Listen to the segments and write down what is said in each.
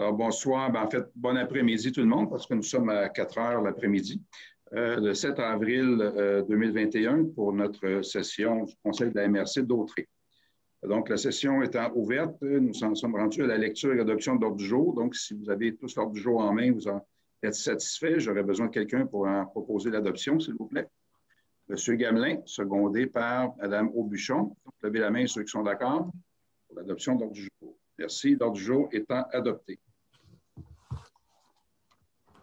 Alors, bonsoir. En fait, bon après-midi tout le monde, parce que nous sommes à 4 heures l'après-midi, le 7 avril 2021 pour notre session du Conseil de la MRC d'Autrey. Donc, la session étant ouverte, nous en sommes rendus à la lecture et adoption de l'ordre du jour. Donc, si vous avez tous l'ordre du jour en main, vous en êtes satisfait. J'aurais besoin de quelqu'un pour en proposer l'adoption, s'il vous plaît. Monsieur Gamelin, secondé par Mme Aubuchon. Donc, levez la main ceux qui sont d'accord pour l'adoption de l'ordre du jour. Merci. L'ordre du jour étant adopté.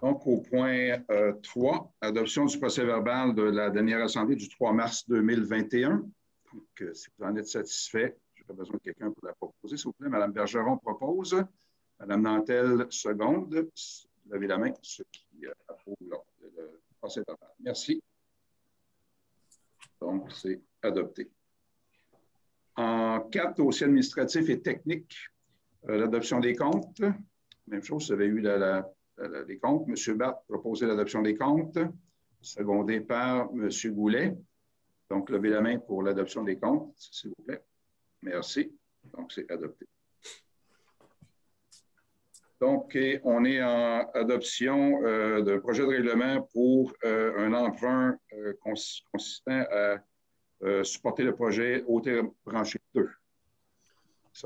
Donc, au point 3, adoption du procès-verbal de la dernière assemblée du 3 mars 2021. Donc, si vous en êtes satisfait, j'aurais besoin de quelqu'un pour la proposer. S'il vous plaît, Mme Bergeron propose. Mme Nantel seconde. Levez la main, ceux qui approuvent le procès-verbal. Merci. Donc, c'est adopté. En 4, dossiers administratifs et techniques, l'adoption des comptes. Même chose, vous avez eu les comptes. M. Batt proposait l'adoption des comptes, secondé par M. Goulet. Donc, levez la main pour l'adoption des comptes, s'il vous plaît. Merci. Donc, c'est adopté. Donc, on est en adoption d'un projet de règlement pour un emprunt consistant à supporter le projet Hauteur-Branché 2.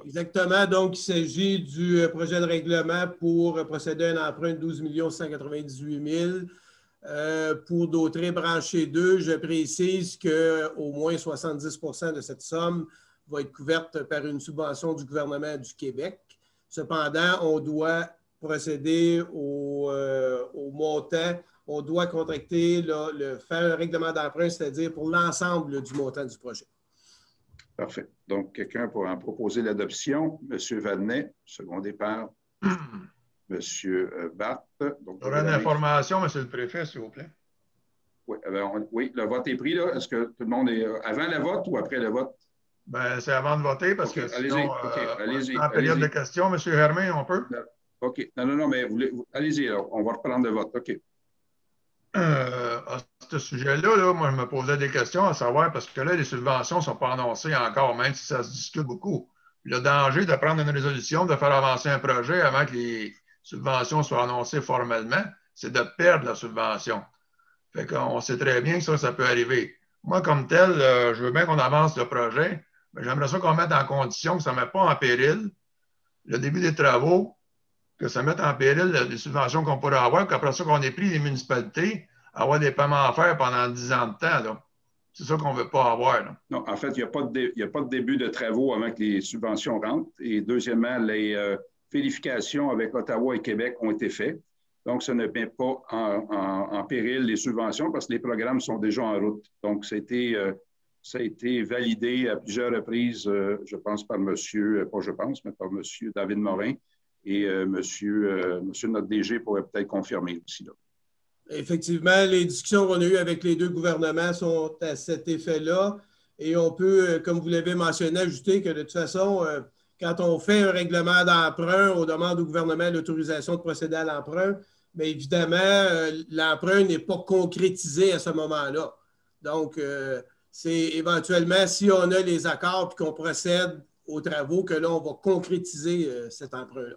Exactement. Donc, il s'agit du projet de règlement pour procéder à un emprunt de 12 198 000 pour d'Autrey Branché 2. Je précise qu'au moins 70 de cette somme va être couverte par une subvention du gouvernement du Québec. Cependant, on doit procéder au montant. On doit contracter, faire un règlement d'emprunt, c'est-à-dire pour l'ensemble du montant du projet. Parfait. Donc, quelqu'un pour en proposer l'adoption. M. Vadnet, secondé par M. Batt. J'aurais une information, M. le Préfet, s'il vous plaît. Oui, oui, le vote est pris, là. Est-ce que tout le monde est avant le vote ou après le vote? Bien, c'est avant de voter parce que sinon, allez-y. en période de questions, M. Hermé, on peut? OK. Non, mais allez-y, on va reprendre le vote. OK. À ce sujet-là, moi, je me posais des questions à savoir, parce que là, les subventions ne sont pas annoncées encore, même si ça se discute beaucoup. Le danger de prendre une résolution, de faire avancer un projet avant que les subventions soient annoncées formellement, c'est de perdre la subvention. Fait qu'on sait très bien que ça peut arriver. Moi, comme tel, je veux bien qu'on avance le projet, mais j'aimerais ça qu'on mette en condition que ça ne mette pas en péril le début des travaux, que ça mette en péril les subventions qu'on pourrait avoir, qu'après ça, qu'on ait pris les municipalités à avoir des paiements à faire pendant 10 ans de temps. C'est ça qu'on ne veut pas avoir. Là. Non, en fait, il n'y a pas de début de travaux avant que les subventions rentrent. Et deuxièmement, les vérifications avec Ottawa et Québec ont été faites. Donc, ça ne met pas en péril les subventions parce que les programmes sont déjà en route. Donc, ça a été validé à plusieurs reprises, je pense, par monsieur, pas je pense, mais par monsieur David Morin. Et monsieur notre DG pourrait peut-être confirmer aussi. Là. Effectivement, les discussions qu'on a eues avec les deux gouvernements sont à cet effet-là. Et on peut, comme vous l'avez mentionné, ajouter que de toute façon, quand on fait un règlement d'emprunt, on demande au gouvernement l'autorisation de procéder à l'emprunt. Mais évidemment, l'emprunt n'est pas concrétisé à ce moment-là. Donc, c'est éventuellement, si on a les accords et qu'on procède aux travaux, que là, on va concrétiser cet emprunt-là.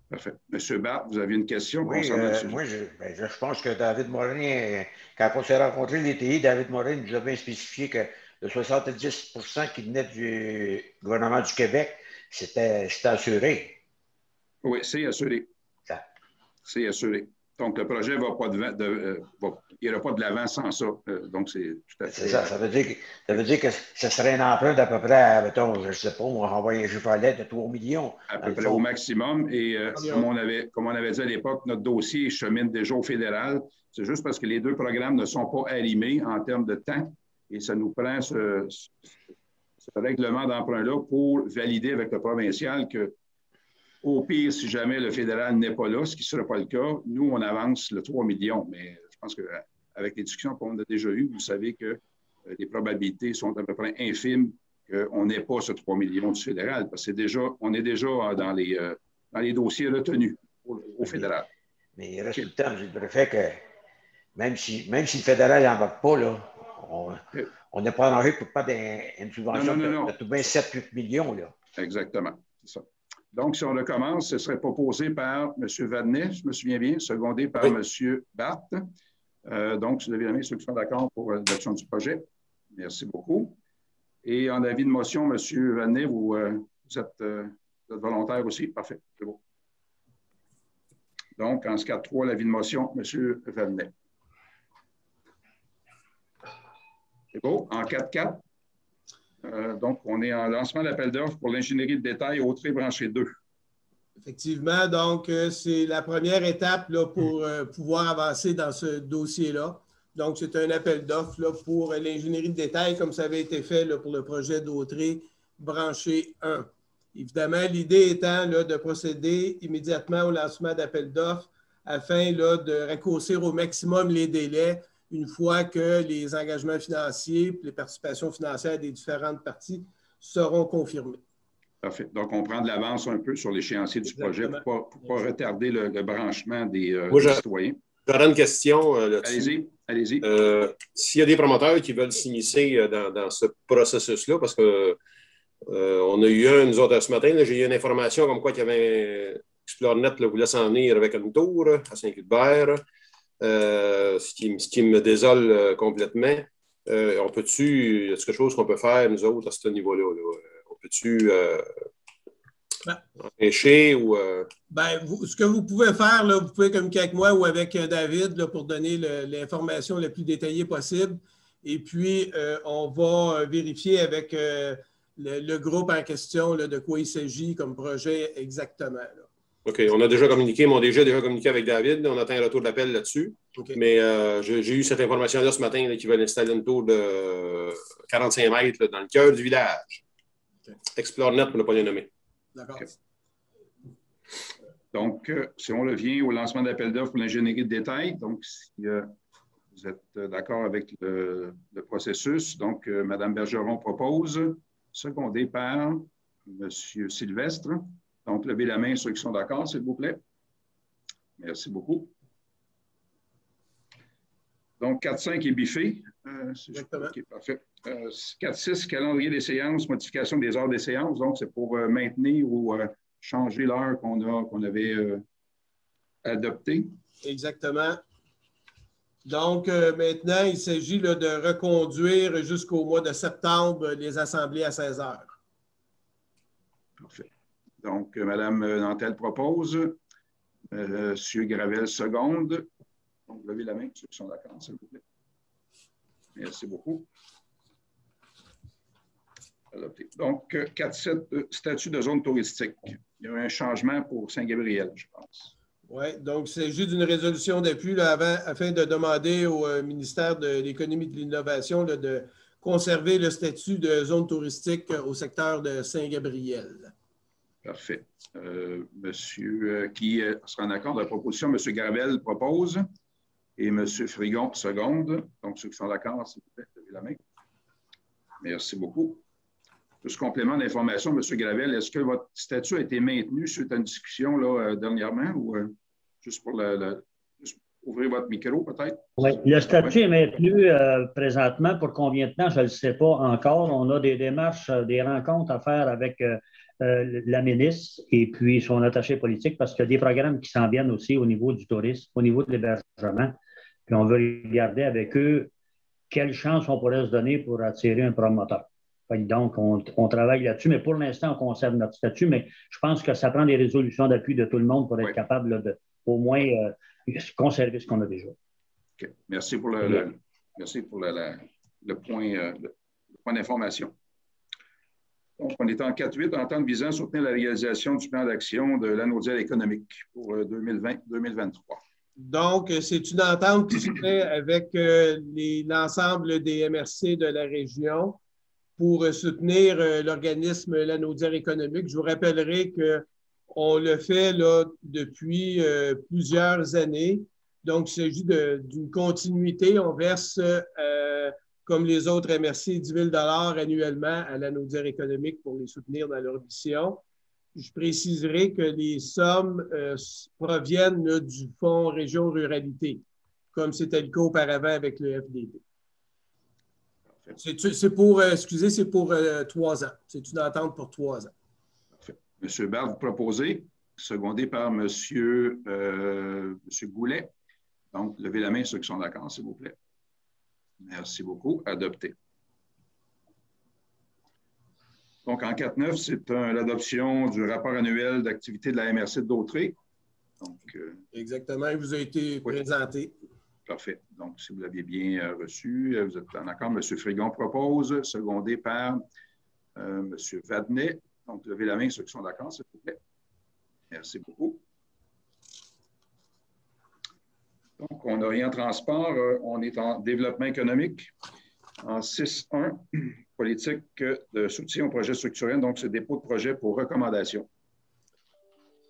Parfait. Monsieur Batt, vous avez une question concernant le sujet? Moi, je pense que David Morin, quand on s'est rencontrés l'été, David Morin nous a bien spécifié que le 70 qui venait du gouvernement du Québec, c'était assuré. Oui, c'est assuré. C'est assuré. Donc, le projet ne va pas il n'ira pas de l'avant sans ça. Donc, c'est tout à fait... C'est ça. Ça veut dire que ce serait un emprunt d'à peu près, mettons, je ne sais pas, on va envoyer un Juvalet de 3 millions. À peu près au maximum. Et comme on avait dit à l'époque, notre dossier chemine déjà au fédéral. C'est juste parce que les deux programmes ne sont pas arrimés en termes de temps. Et ça nous prend ce règlement d'emprunt-là pour valider avec le provincial que au pire, si jamais le fédéral n'est pas là, ce qui ne sera pas le cas, nous, on avance le 3 millions. Mais je pense qu'avec les discussions qu'on a déjà eues, vous savez que les probabilités sont à peu près infimes qu'on n'ait pas ce 3 millions du fédéral, parce qu'on est déjà dans les dossiers retenus au fédéral. Mais il reste tout le temps, je dirais que même si le fédéral n'embarque pas, là, on n'est pas en danger pour pas une subvention de tout bien 7-8 millions. Là. Exactement, c'est ça. Donc, si on recommence, ce serait proposé par M. Vadnet, je me souviens bien, secondé par M. Barthes. Donc, si vous avez la main, ceux qui sont d'accord pour l'adoption du projet. Merci beaucoup. Et en avis de motion, M. Vadnet, vous êtes volontaire aussi? Parfait, c'est beau. Donc, en ce cas 3, l'avis de motion, M. Vadnet. C'est beau. En 4-4, donc, on est en lancement d'appel d'offres pour l'ingénierie de détail Autrey branché 2. Effectivement, donc, c'est la première étape là, pour pouvoir avancer dans ce dossier-là. Donc, c'est un appel d'offres pour l'ingénierie de détail, comme ça avait été fait là, pour le projet d'Autrey branché 1. Évidemment, l'idée étant là, de procéder immédiatement au lancement d'appel d'offres afin là, de raccourcir au maximum les délais une fois que les engagements financiers et les participations financières des différentes parties seront confirmés. Parfait. Donc, on prend de l'avance un peu sur l'échéancier du projet pour ne pas retarder le branchement des citoyens. J'aurais une question là-dessus. Allez-y. S'il y a des promoteurs qui veulent s'initier dans ce processus-là, parce que on a eu nous autres ce matin, j'ai eu une information comme quoi qu'il y avait un ExploreNet qui voulait s'en venir avec une tour à Saint-Hubert, ce qui me désole complètement. On peut-tu, y a quelque chose qu'on peut faire, nous autres, à ce niveau-là? On peut-tu empêcher ou... ce que vous pouvez faire, là, vous pouvez communiquer avec moi ou avec David là, pour donner l'information la plus détaillée possible. Et puis, on va vérifier avec le groupe en question là, de quoi il s'agit comme projet exactement. Là. OK. On a déjà communiqué, mon DG a déjà communiqué avec David. On attend un retour d'appel là-dessus. Okay. Mais j'ai eu cette information-là ce matin qu'ils veulent installer une tour de 45 mètres là, dans le cœur du village. Okay. ExploreNet, pour ne pas les nommer. D'accord. Okay. Donc, si on revient au lancement d'appel d'offres pour l'ingénierie de détail, donc si vous êtes d'accord avec le processus, donc Mme Bergeron propose, secondé par M. Sylvestre. Donc, levez la main ceux qui sont d'accord, s'il vous plaît. Merci beaucoup. Donc, 4-5 est biffé. Exactement. OK, parfait. 4-6, calendrier des séances, modification des heures des séances. Donc, c'est pour maintenir ou changer l'heure qu'on avait adoptée. Exactement. Donc, maintenant, il s'agit là, de reconduire jusqu'au mois de septembre les assemblées à 16 heures. Parfait. Donc, Mme Nantel propose. M. Gravel seconde. Donc, levez la main, ceux qui sont d'accord, s'il vous plaît. Merci beaucoup. Adopté. Donc, 4-7, statut de zone touristique. Il y a eu un changement pour Saint-Gabriel, je pense. Oui, donc il s'agit d'une résolution d'appui afin de demander au ministère de l'Économie et de l'Innovation de conserver le statut de zone touristique au secteur de Saint-Gabriel. Parfait. Monsieur qui sera en accord de la proposition, M. Gravel propose et M. Frigon seconde. Donc, ceux qui sont d'accord, s'il vous plaît, levez la main. Merci beaucoup. Juste complément d'information, M. Gravel, est-ce que votre statut a été maintenu suite à une discussion là, dernièrement ou juste pour juste ouvrir votre micro peut-être? Oui, le statut est maintenu présentement. Pour combien de temps, je ne le sais pas encore. On a des démarches, des rencontres à faire avec la ministre et puis son attaché politique parce qu'il y a des programmes qui s'en viennent aussi au niveau du tourisme, au niveau de l'hébergement. Puis on veut regarder avec eux quelle chance on pourrait se donner pour attirer un promoteur. Donc, on travaille là-dessus, mais pour l'instant, on conserve notre statut, mais je pense que ça prend des résolutions d'appui de tout le monde pour être capable là, de au moins conserver ce qu'on a déjà. OK. Merci pour le point d'information. Donc, on est en 4-8, entente visant à soutenir la réalisation du plan d'action de l'anodière économique pour 2020-2023. Donc, c'est une entente qui se fait avec l'ensemble des MRC de la région pour soutenir l'organisme l'anodière économique. Je vous rappellerai qu'on le fait là, depuis plusieurs années. Donc, il s'agit d'une continuité. On verse, comme les autres MRC, 10 000 annuellement à l'anodière économique pour les soutenir dans leur mission. Je préciserai que les sommes proviennent là, du Fonds Région Ruralité, comme c'était le cas auparavant avec le FDD. C'est pour 3 ans. C'est une entente pour 3 ans. Parfait. M. Barbe, vous proposez, secondé par M. Goulet. Donc, levez la main ceux qui sont d'accord, s'il vous plaît. Merci beaucoup. Adopté. Donc, en 4.9, c'est l'adoption du rapport annuel d'activité de la MRC de Dautré. Donc, exactement, il vous a été présenté. Parfait. Donc, si vous l'aviez bien reçu, vous êtes en accord. M. Frigon propose, secondé par M. Vadnet. Donc, levez la main ceux qui sont d'accord, s'il vous plaît. Merci beaucoup. Donc, on n'a rien en transport. On est en développement économique. En 6.1, politique de soutien au projet structurel. Donc, c'est dépôt de projet pour recommandation.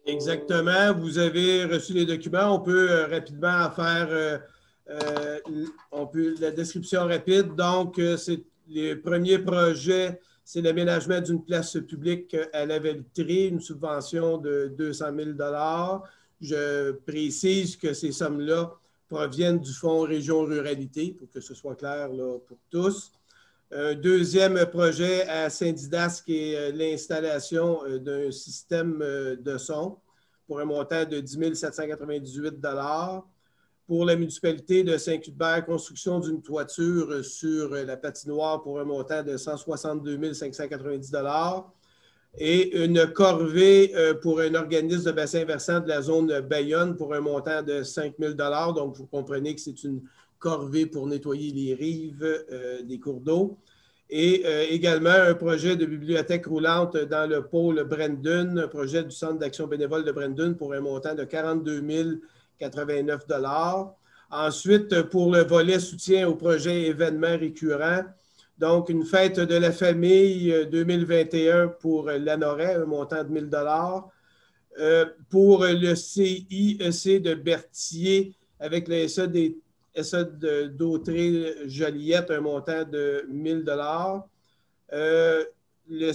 Exactement. Vous avez reçu les documents. On peut rapidement faire la description rapide. Donc, c'est les premiers projets, c'est l'aménagement d'une place publique à la Valtrie, une subvention de 200 000 $. Je précise que ces sommes-là proviennent du Fonds Région Ruralité, pour que ce soit clair là, pour tous. Un deuxième projet à Saint-Didas, qui est l'installation d'un système de son pour un montant de 10 798 $. Pour la municipalité de Saint-Cuthbert, construction d'une toiture sur la patinoire pour un montant de 162 590 $. Et une corvée pour un organisme de bassin versant de la zone Bayonne pour un montant de 5 000 $. Donc, vous comprenez que c'est une corvée pour nettoyer les rives des cours d'eau. Et également un projet de bibliothèque roulante dans le pôle Brandon, un projet du Centre d'action bénévole de Brandon pour un montant de 42 089 $. Ensuite, pour le volet soutien au projet événements récurrents, donc une fête de la famille 2021 pour l'Anoret, un montant de 1 000 $. Pour le CIEC de Berthier avec le SA d'Autré-Joliette, un montant de 1 000 $. Le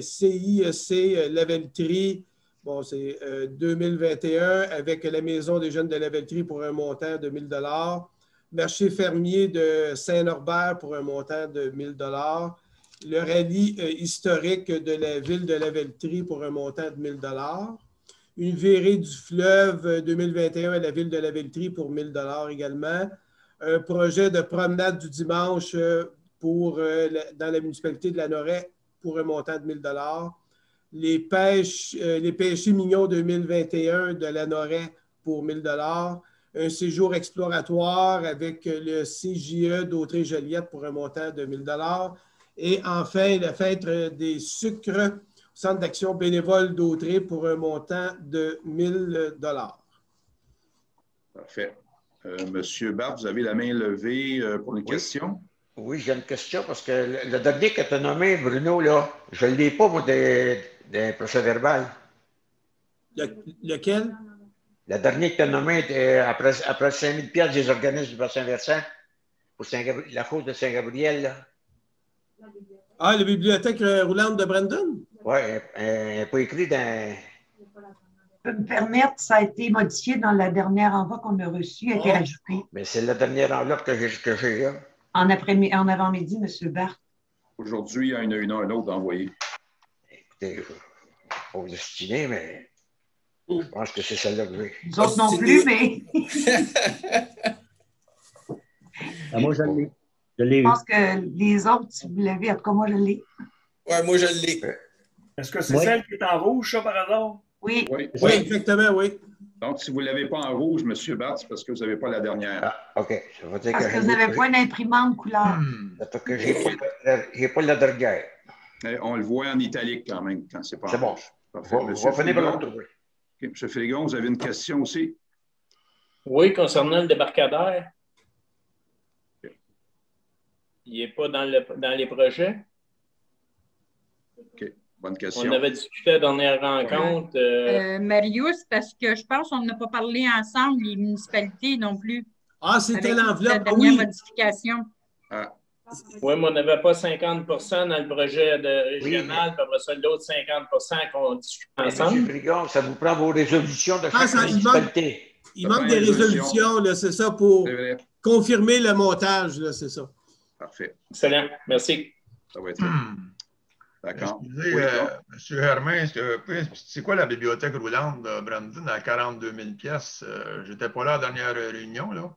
CIEC La Valtrie, bon, c'est 2021 avec la Maison des jeunes de la Valtrie pour un montant de 1 000 $. Marché fermier de Saint-Norbert pour un montant de 1 000 $. Le rallye historique de la ville de la Valtrie pour un montant de 1 000 $. Une virée du fleuve 2021 à la ville de la Valtrie pour 1 000 $ également. Un projet de promenade du dimanche dans la municipalité de Lanoret pour un montant de 1 000 $. Les pêchers mignons 2021 de Lanoret pour 1 000 $. Un séjour exploratoire avec le CJE d'Autré-Joliette pour un montant de 1 000 $. Et enfin, la fête des sucres au Centre d'action bénévole d'Autré pour un montant de 1 000 $. Parfait. Monsieur Barbe, vous avez la main levée pour une question? Oui, j'ai une question parce que le dernier que tu as nommé, Bruno, là, je ne l'ai pas, moi, des procès-verbal. Lequel? Le dernier que tu as nommé après 5 000 $ des organismes du bassin versant pour la cause de Saint-Gabriel. Là. Ah, la bibliothèque roulante de Brandon? Oui, elle n'est pas écrite dans... Je peux me permettre, ça a été modifié dans la dernière enveloppe qu'on a reçue, elle a été rajoutée. Mais c'est la dernière enveloppe que j'ai là. En avant-midi, M. Barthes. Aujourd'hui, il y en a une autre envoyée. Écoutez, je ne vais pas vous destiner, mais je pense que c'est celle-là que j'ai. Nous autres non plus, mais... Moi, je l'ai. Je pense que les autres, si vous l'avez, en tout cas, moi, je l'ai. Oui, moi, je l'ai. Est-ce que c'est celle qui est en rouge, ça, par hasard? Oui. Oui, exactement, oui. Donc, si vous ne l'avez pas en rouge, M. Barthes, c'est parce que vous n'avez pas la dernière. Ah, OK. Ça veut dire parce que vous n'avez pas une imprimante couleur. Parce que je n'ai pas la dernière. On le voit en italique quand même, quand c'est pas en rouge. C'est bon. On va finir par le retrouver. M. Frigon, vous avez une question aussi? Oui, concernant le débarcadère. Il n'est pas dans les projets? OK. Bonne question. On avait discuté à la dernière rencontre. Marius, parce que je pense qu'on n'a pas parlé ensemble, les municipalités non plus. Ah, c'était l'enveloppe. La dernière modification. Ah. Oui, mais on n'avait pas 50 % dans le projet régional, puis après ça, l'autre 50 % qu'on discute ensemble. M. Frigon, ça vous prend vos résolutions de chaque municipalité. Il manque des résolutions, c'est ça, pour confirmer le montage, c'est ça. Parfait. Excellent. Merci. Ça va être fait. D'accord. Excusez, Oui, M. Hermin, c'est quoi la bibliothèque roulante de Brandon à 42 000 pièces? Je n'étais pas là à la dernière réunion, là.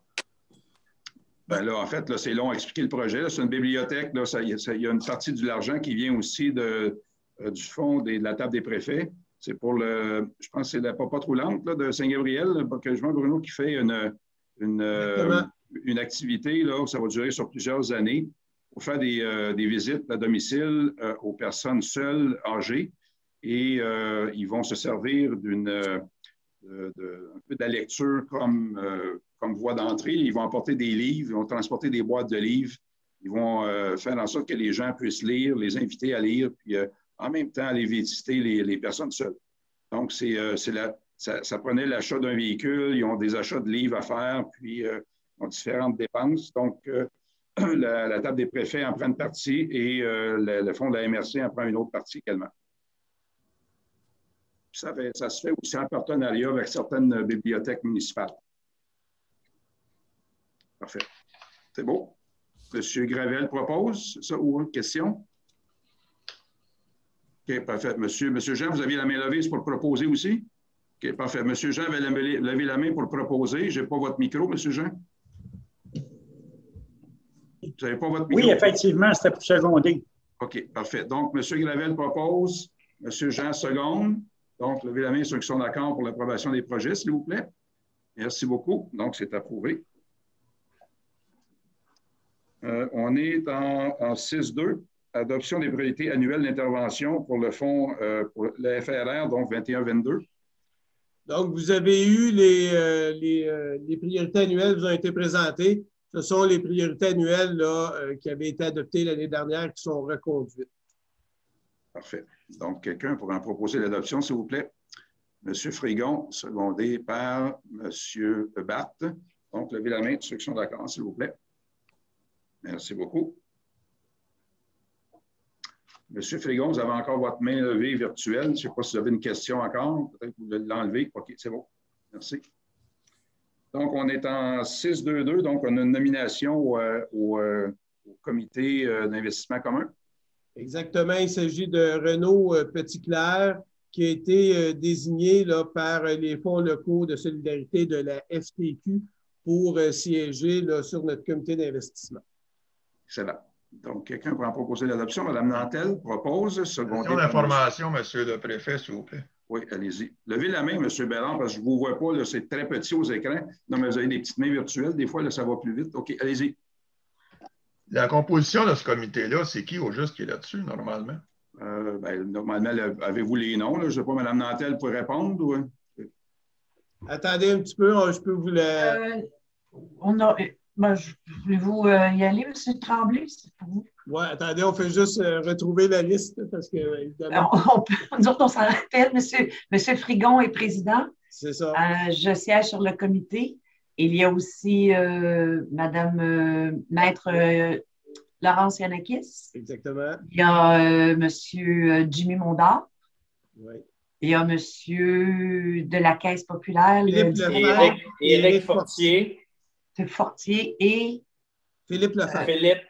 Ben là, en fait, là, c'est long à expliquer le projet. C'est une bibliothèque. Il y a une partie de l'argent qui vient aussi du fonds de la table des préfets. C'est pour je pense que c'est la popote roulante là, de Saint-Gabriel, le Bocage-Jean Bruno, qui fait une activité là, où ça va durer sur plusieurs années pour faire des visites à domicile aux personnes seules, âgées. Et ils vont se servir un peu de la lecture comme voie d'entrée. Ils vont apporter des livres, ils vont transporter des boîtes de livres. Ils vont faire en sorte que les gens puissent lire, les inviter à lire, puis en même temps aller visiter les personnes seules. Donc, ça prenait l'achat d'un véhicule, ils ont des achats de livres à faire, puis ils ont différentes dépenses. Donc, la table des préfets en prend une partie et le fonds de la MRC en prend une autre partie également. Ça se fait aussi en partenariat avec certaines bibliothèques municipales. Parfait. C'est beau. M. Gravel propose ça ou une question? OK, parfait. Monsieur Jean, vous aviez la main levée, c'est pour le proposer aussi? OK, parfait. Monsieur Jean avait levé la main pour le proposer. Je n'ai pas votre micro, Monsieur Jean. Vous n'avez pas votre micro? Oui, effectivement, c'était pour seconder. OK, parfait. Donc, M. Gravel propose, M. Jean seconde. Donc, levez la main ceux qui sont d'accord pour l'approbation des projets, s'il vous plaît. Merci beaucoup. Donc, c'est approuvé. On est en 6.2, adoption des priorités annuelles d'intervention pour le fonds, pour le FRR, donc 21-22. Donc, vous avez eu les priorités annuelles vous ont été présentées. Ce sont les priorités annuelles là, qui avaient été adoptées l'année dernière qui sont reconduites. Parfait. Donc, quelqu'un pourrait en proposer l'adoption, s'il vous plaît. M. Frigon, secondé par M. Batte. Donc, levez la main de ceux qui sont d'accord, s'il vous plaît. Merci beaucoup. Monsieur Frigon, vous avez encore votre main levée virtuelle. Je ne sais pas si vous avez une question encore. Peut-être que vous voulez l'enlever. OK, c'est bon. Merci. Donc, on est en 6.2.2. Donc, on a une nomination au comité d'investissement commun. Exactement. Il s'agit de Renaud Petitclerc qui a été désigné là, par les fonds locaux de solidarité de la FTQ pour siéger là, sur notre comité d'investissement. Excellent. Donc, quelqu'un pourra en proposer l'adoption. Mme Nantel propose. Question d'information, Monsieur le Préfet, s'il vous plaît. Oui, allez-y. Levez la main, M. Bellard, parce que je ne vous vois pas. C'est très petit aux écrans. Non, mais vous avez des petites mains virtuelles. Des fois, là, ça va plus vite. OK, allez-y. La composition de ce comité-là, c'est qui au juste qui est là-dessus, normalement? Normalement, avez-vous les noms? Là? Je ne sais pas, Mme Nantel peut répondre? Ou... Attendez un petit peu, je peux vous la... Voulez-vous y aller, M. Tremblay? Oui, attendez, on fait juste retrouver la liste parce que, évidemment. On s'en rappelle, M. Frigon est président. C'est ça. Je siège sur le comité. Il y a aussi Mme Maître Laurence Yanakis. Exactement. Il y a M. Jimmy Mondard. Oui. Il y a M. de la Caisse populaire. Éric Fortier. Fortier et Philippe Lefebvre.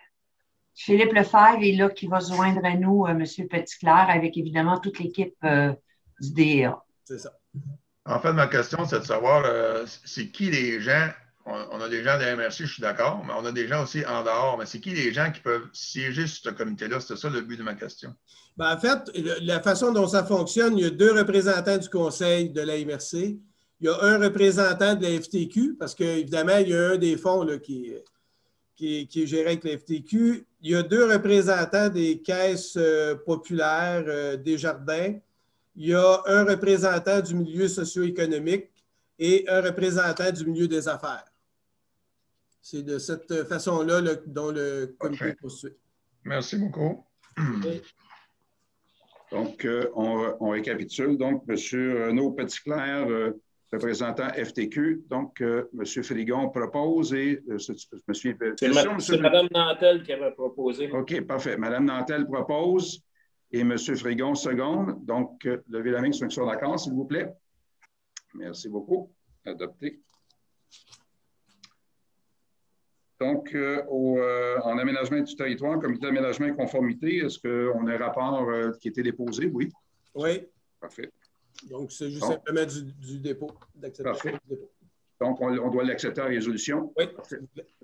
Philippe Lefebvre est là qui va se joindre à nous, M. Petitclerc, avec évidemment toute l'équipe du DEA. C'est ça. En fait, ma question, c'est de savoir, c'est qui les gens, on a des gens de la MRC, je suis d'accord, mais on a des gens aussi en dehors, mais c'est qui les gens qui peuvent siéger sur ce comité-là? C'était ça le but de ma question. En fait, la façon dont ça fonctionne, il y a 2 représentants du conseil de la MRC. Il y a un représentant de la FTQ, parce qu'évidemment, il y a un des fonds là, qui est géré avec la FTQ. Il y a 2 représentants des caisses populaires Desjardins. Il y a un représentant du milieu socio-économique et un représentant du milieu des affaires. C'est de cette façon-là dont le comité est constitué. Merci beaucoup. Okay. Donc, on récapitule. Donc, M. Renaud Petitclerc, représentant FTQ. Donc, M. Frigon propose et c'est Mme Nantel qui avait proposé. OK, parfait. Mme Nantel propose et M. Frigon seconde. Donc, levez la main ceux qui sont d'accord, s'il vous plaît. Merci beaucoup. Adopté. Donc, en aménagement du territoire, comité d'aménagement et conformité, est-ce qu'on a un rapport qui a été déposé? Oui. Oui. Parfait. Donc, c'est juste simplement du dépôt, d'acceptation du dépôt. Donc, on doit l'accepter en résolution? Oui.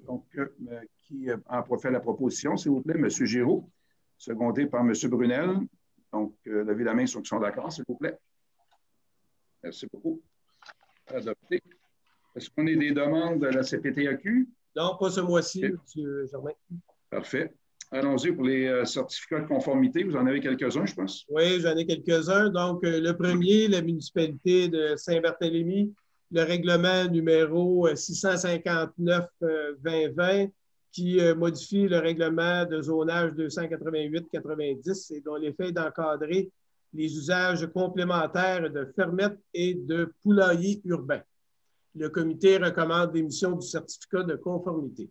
Donc, qui en fait la proposition, s'il vous plaît? M. Giraud, secondé par M. Brunel. Donc, levez la main ceux qui sont d'accord, s'il vous plaît. Merci beaucoup. Adopté. Est-ce qu'on a des demandes de la CPTAQ? Non, pas ce mois-ci, Okay. M. Germain. Parfait. Allons-y pour les certificats de conformité. Vous en avez quelques-uns, je pense? Oui, j'en ai quelques-uns. Donc, le premier, la municipalité de Saint-Barthélemy, le règlement numéro 659-2020 qui modifie le règlement de zonage 288-90 et dont l'effet est d'encadrer les usages complémentaires de fermettes et de poulaillers urbains. Le comité recommande l'émission du certificat de conformité.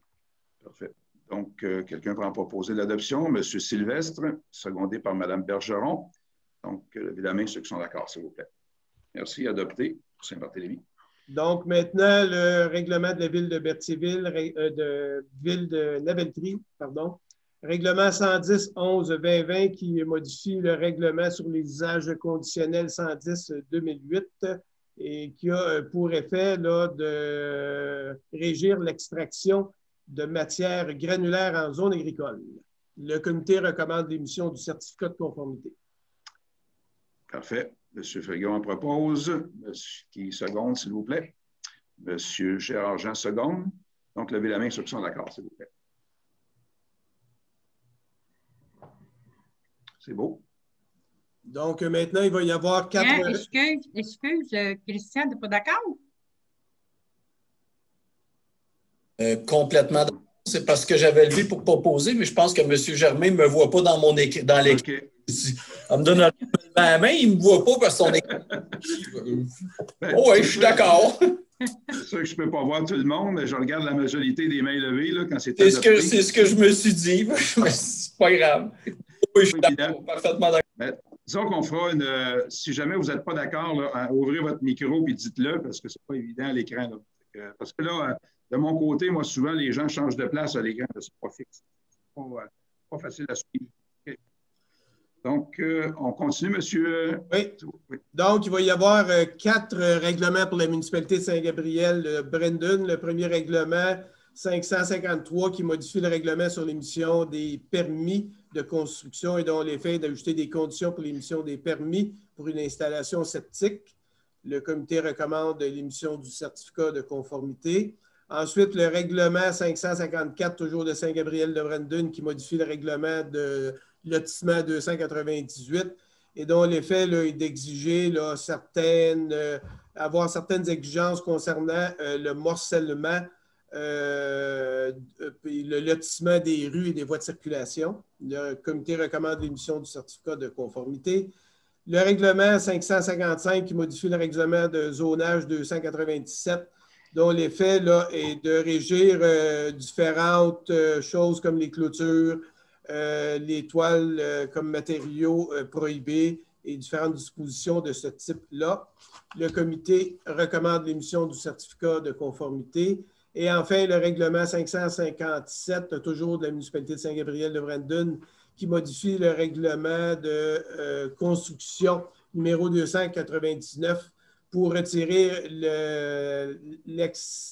Parfait. Donc, quelqu'un va en proposer l'adoption. M. Sylvestre, secondé par Mme Bergeron. Donc, levez la main ceux qui sont d'accord, s'il vous plaît. Merci. Adopté pour Saint-Barthélemy. Donc, maintenant, le règlement de la ville de Berthierville, de ville de Lavellerie, pardon, règlement 110-11-2020 qui modifie le règlement sur les usages conditionnels 110-2008 et qui a pour effet là, de régir l'extraction de matières granulaires en zone agricole. Le comité recommande l'émission du certificat de conformité. Parfait. M. Frégon en propose. Qui seconde, s'il vous plaît? M. Gérard-Jean seconde. Donc, levez la main ceux qui sont d'accord, s'il vous plaît. C'est beau. Donc, maintenant, il va y avoir 4... Excuse, Christian, tu n'es pas d'accord? Complètement d'accord. C'est parce que j'avais levé pour proposer, mais je pense que M. Germain ne me voit pas dans mon écran. Dans l'écran. Okay. On me donne la main, il ne me voit pas parce que son écran. Oh, oui, je suis d'accord. C'est sûr que je ne peux pas voir tout le monde, mais je regarde la majorité des mains levées là, quand c'est C'est ce que je me suis dit, mais c'est pas grave. Oui, je suis d'accord, parfaitement d'accord. Disons qu'on fera une. Si jamais vous n'êtes pas d'accord, ouvrez votre micro et dites-le parce que ce n'est pas évident à l'écran. Parce que là, de mon côté, moi, souvent, les gens changent de place à l'écran, c'est pas fixe. Ce n'est pas facile à suivre. Okay. Donc, on continue, monsieur. Oui. Donc, il va y avoir 4 règlements pour la municipalité de Saint-Gabriel-Brandon. Le premier règlement 553 qui modifie le règlement sur l'émission des permis de construction et dont l'effet est d'ajouter des conditions pour l'émission des permis pour une installation septique. Le comité recommande l'émission du certificat de conformité. Ensuite, le règlement 554, toujours de Saint-Gabriel-de-Brandon, qui modifie le règlement de lotissement 298 et dont l'effet est d'exiger avoir certaines exigences concernant le morcellement, le lotissement des rues et des voies de circulation. Le comité recommande l'émission du certificat de conformité. Le règlement 555 qui modifie le règlement de zonage 297 dont l'effet est de régir différentes choses comme les clôtures, les toiles comme matériaux prohibés et différentes dispositions de ce type-là. Le comité recommande l'émission du certificat de conformité. Et enfin, le règlement 557, toujours de la municipalité de Saint-Gabriel-de-Brandon, qui modifie le règlement de construction numéro 299 pour retirer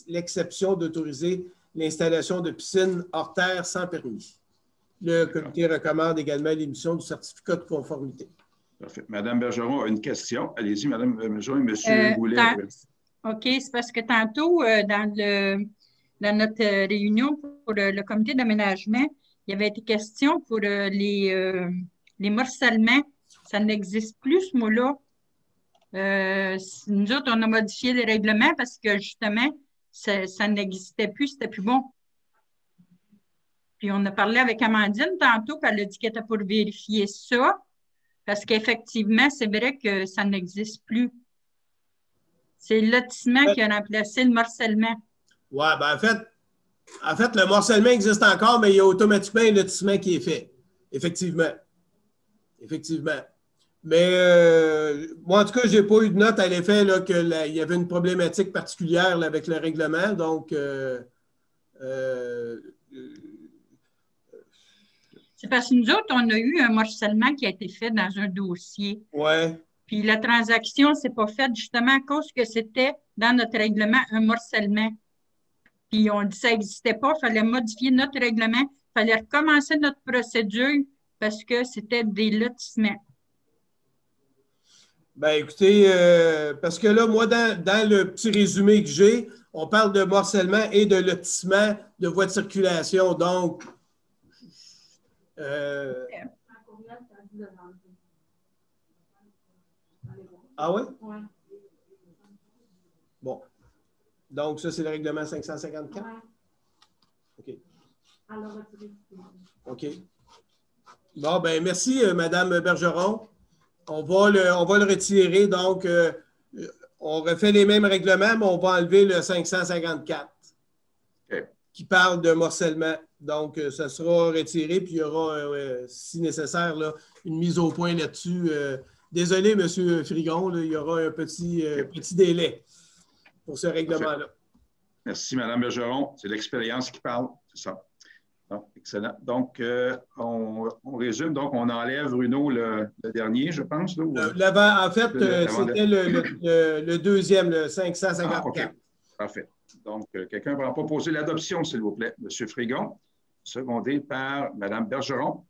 l'exception d'autoriser l'installation de piscines hors terre sans permis. Le comité recommande également l'émission du certificat de conformité. Parfait. Madame Bergeron a une question. Allez-y, Madame Bergeron et M. Goulet. OK, c'est parce que tantôt, dans notre réunion pour le comité d'aménagement, il y avait été question pour les morcellements. Ça n'existe plus, ce mot-là. Nous autres, on a modifié les règlements parce que, justement, ça n'existait plus, c'était plus bon. Puis, on a parlé avec Amandine tantôt, puis elle a dit qu'elle était pour vérifier ça, parce qu'effectivement, c'est vrai que ça n'existe plus. C'est le lotissement qui a remplacé le morcellement. Oui, bien en fait, le morcellement existe encore, mais il y a automatiquement un lotissement qui est fait. Effectivement. Effectivement. Mais moi, en tout cas, je n'ai pas eu de note à l'effet qu'il y avait une problématique particulière là, avec le règlement. Donc, C'est parce que nous autres, on a eu un morcellement qui a été fait dans un dossier. Oui. Puis la transaction ne s'est pas faite justement à cause que c'était dans notre règlement un morcellement. Puis on dit que ça n'existait pas, il fallait modifier notre règlement, il fallait recommencer notre procédure parce que c'était des lotissements. Bien, écoutez, parce que là, moi, dans le petit résumé que j'ai, on parle de morcellement et de lotissement de voies de circulation. Donc, ah oui? Oui. Bon. Donc, ça, c'est le règlement 554? OK. OK. Bon, bien, merci, Mme Bergeron. On va le retirer. Donc, on refait les mêmes règlements, mais on va enlever le 554 qui parle de morcellement. Donc, ça sera retiré, puis il y aura, si nécessaire, là, une mise au point là-dessus. Désolé, M. Frigon, là, il y aura un petit délai pour ce règlement-là. Merci, Mme Bergeron. C'est l'expérience qui parle, c'est ça. Donc, excellent. Donc, on résume. Donc, on enlève, Bruno, le dernier, je pense. Là, l'avant, en fait, c'était le deuxième, le 554. OK. Parfait. Donc, quelqu'un va proposer l'adoption, s'il vous plaît. M. Frigon, secondé par Mme Bergeron.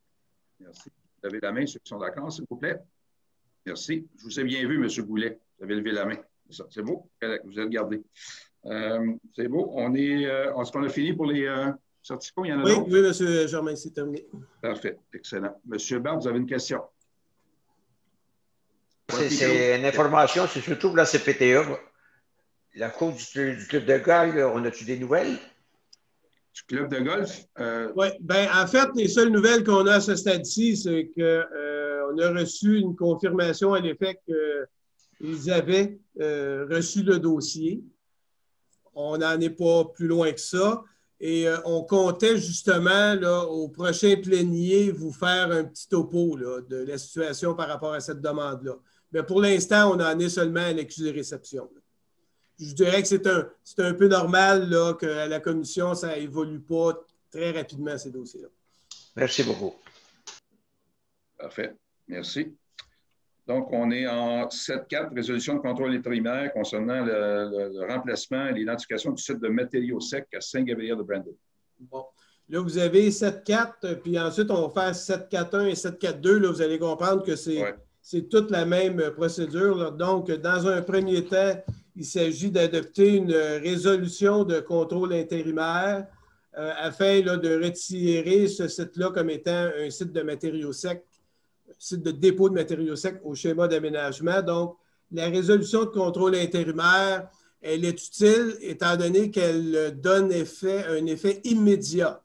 Merci. Vous levez la main, ceux qui sont d'accord, s'il vous plaît. Merci. Je vous ai bien vu, M. Goulet. Vous avez levé la main. C'est beau. Vous êtes gardé. C'est beau. Est-ce qu'on a fini pour les certificats? Il y en a d'autres? Oui, M. Germain, c'est terminé. Parfait. Excellent. M. Barthes, vous avez une question? C'est une information, c'est surtout pour la CPTE. La cour du club de golf, on a-tu des nouvelles? Du club de golf? Oui, bien, en fait, les seules nouvelles qu'on a à ce stade-ci, c'est qu'on a reçu une confirmation à l'effet qu'ils avaient reçu le dossier. On n'en est pas plus loin que ça. Et on comptait justement là, au prochain plénier vous faire un petit topo là, de la situation par rapport à cette demande-là. Mais pour l'instant, on en est seulement à l'accusé de réception. Je dirais que c'est un peu normal là, qu'à la commission, ça évolue pas très rapidement, ces dossiers-là. Merci beaucoup. Parfait. Merci. Donc, on est en 7.4, résolution de contrôle intérimaire concernant le remplacement et l'identification du site de matériaux secs à Saint-Gabriel-de-Brandon. Bon. Là, vous avez 7.4, puis ensuite, on va faire 7.4.1 et 7.4.2. Là, vous allez comprendre que c'est toute la même procédure. Là. Donc, dans un premier temps, il s'agit d'adopter une résolution de contrôle intérimaire afin là, de retirer ce site-là comme étant un site de matériaux secs, site de dépôt de matériaux secs au schéma d'aménagement. Donc, la résolution de contrôle intérimaire, elle est utile étant donné qu'elle donne un effet immédiat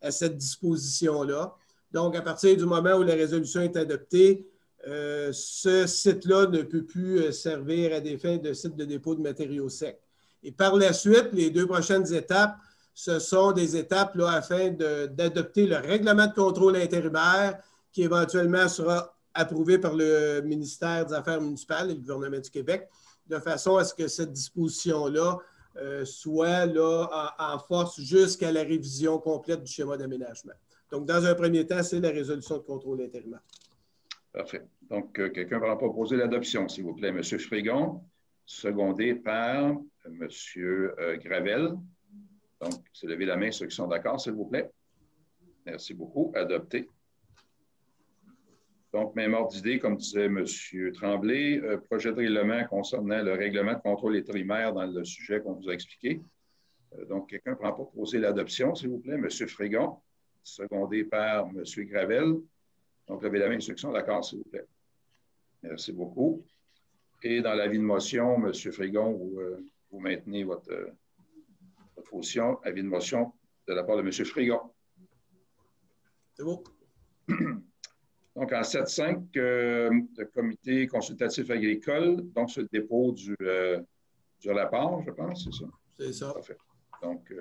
à cette disposition-là. Donc, à partir du moment où la résolution est adoptée, ce site-là ne peut plus servir à des fins de site de dépôt de matériaux secs. Et par la suite, les 2 prochaines étapes, ce sont des étapes là, afin d'adopter le règlement de contrôle intérimaire qui éventuellement sera approuvé par le ministère des Affaires municipales et le gouvernement du Québec, de façon à ce que cette disposition-là soit là, en force jusqu'à la révision complète du schéma d'aménagement. Donc, dans un premier temps, c'est la résolution de contrôle intérimaire. Parfait. Donc, quelqu'un va proposer l'adoption, s'il vous plaît. M. Frigon, secondé par M. Gravel. Donc, c'est lever la main ceux qui sont d'accord, s'il vous plaît. Merci beaucoup. Adopté. Donc, même ordre d'idée, comme disait M. Tremblay, projet de règlement concernant le règlement de contrôle intérimaire dans le sujet qu'on vous a expliqué. Donc, quelqu'un prend pour proposer l'adoption, s'il vous plaît. M. Frigon, secondé par M. Gravel. Donc, levez la main ceux qui sont d'accord, s'il vous plaît. Merci beaucoup. Et dans l'avis de motion, M. Frigon, vous maintenez votre position. Avis de motion de la part de M. Frigon. C'est bon. Donc, en 7.5, le comité consultatif agricole, donc c'est le dépôt du rapport, je pense, c'est ça? C'est ça. Parfait. Donc,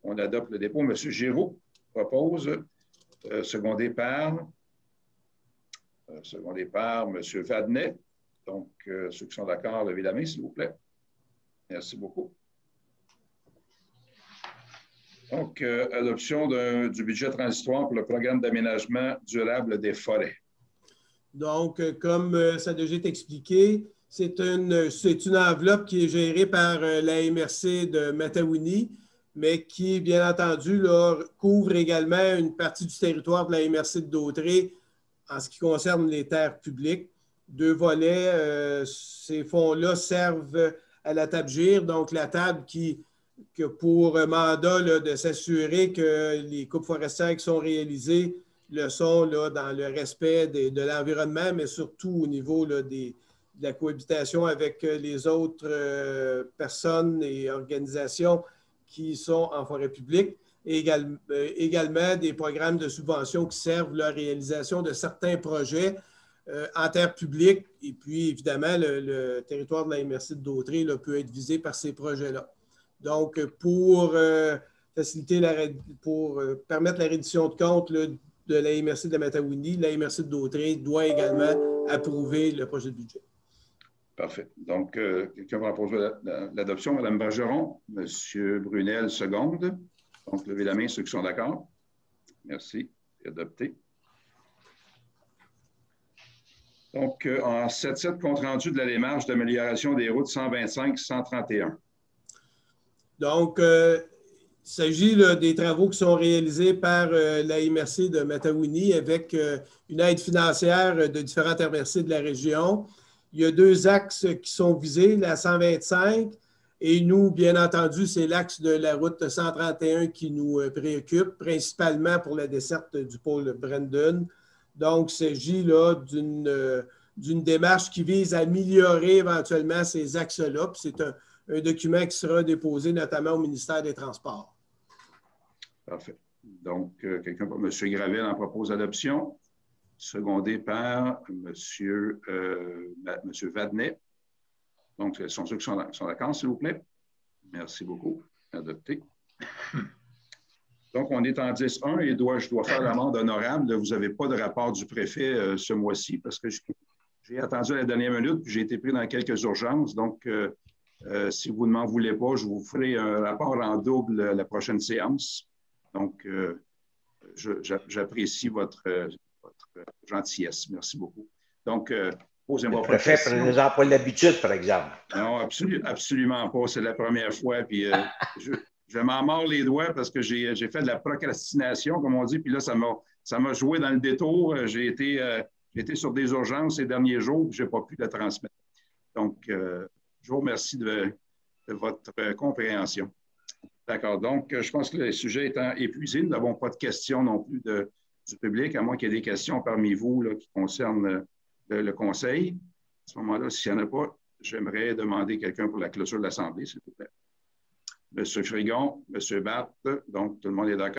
on adopte le dépôt. M. Giroux propose, secondé par M. Vadnet. Donc, ceux qui sont d'accord, levez la main, s'il vous plaît. Merci beaucoup. Donc, adoption du budget transitoire pour le programme d'aménagement durable des forêts. Donc, comme ça a déjà été expliqué, c'est une enveloppe qui est gérée par la MRC de Mataouini, mais qui, bien entendu, là, couvre également une partie du territoire de la MRC de Dautré en ce qui concerne les terres publiques. 2 volets, ces fonds-là servent à la table GIR, donc la table qui pour mandat là, de s'assurer que les coupes forestières qui sont réalisées le sont là, dans le respect de l'environnement, mais surtout au niveau là, de la cohabitation avec les autres personnes et organisations qui sont en forêt publique. Et également des programmes de subvention qui servent la réalisation de certains projets en terre publique. Et puis, évidemment, le territoire de la MRC de Dautré là, peut être visé par ces projets-là. Donc, pour permettre la reddition de compte là, de la MRC de Mataouini, la MRC de Dautré doit également approuver le projet de budget. Parfait. Donc, quelqu'un va proposer l'adoption. Mme Bergeron, M. Brunel, seconde. Donc, levez la main ceux qui sont d'accord. Merci. C'est adopté. Donc, en 7.7, compte rendu de la démarche d'amélioration des routes 125-131. Donc, il s'agit des travaux qui sont réalisés par la MRC de Mataouini avec une aide financière de différentes MRC de la région. Il y a 2 axes qui sont visés, la 125 et nous, bien entendu, c'est l'axe de la route 131 qui nous préoccupe, principalement pour la desserte du pôle Brandon. Donc, il s'agit d'une démarche qui vise à améliorer éventuellement ces axes-là. C'est un document qui sera déposé notamment au ministère des Transports. Parfait. Donc, quelqu'un, M. Gravel en propose l'adoption, secondé par M. Vadnet. Donc, ce sont ceux qui sont d'accord, s'il vous plaît. Merci beaucoup. Adopté. Donc, on est en 10.1 et je dois faire l'amende honorable. Vous n'avez pas de rapport du préfet ce mois-ci parce que j'ai attendu à la dernière minute puis j'ai été pris dans quelques urgences. Donc, si vous ne m'en voulez pas, je vous ferai un rapport en double la prochaine séance. Donc, j'apprécie votre gentillesse. Merci beaucoup. Donc, posez-moi pas de questions. Le préfet, prenez-en pas l'habitude, par exemple. Non, absolument pas. C'est la première fois. Puis, je m'en mords les doigts parce que j'ai fait de la procrastination, comme on dit. Puis là, ça m'a joué dans le détour. J'ai été sur des urgences ces derniers jours. Je n'ai pas pu la transmettre. Donc, je vous remercie de votre compréhension. D'accord. Donc, je pense que le sujet étant épuisé, nous n'avons pas de questions non plus du public, à moins qu'il y ait des questions parmi vous là, qui concernent le conseil. À ce moment-là, s'il n'y en a pas, j'aimerais demander quelqu'un pour la clôture de l'Assemblée, s'il vous plaît. M. Frigon, M. Barthes, donc tout le monde est d'accord.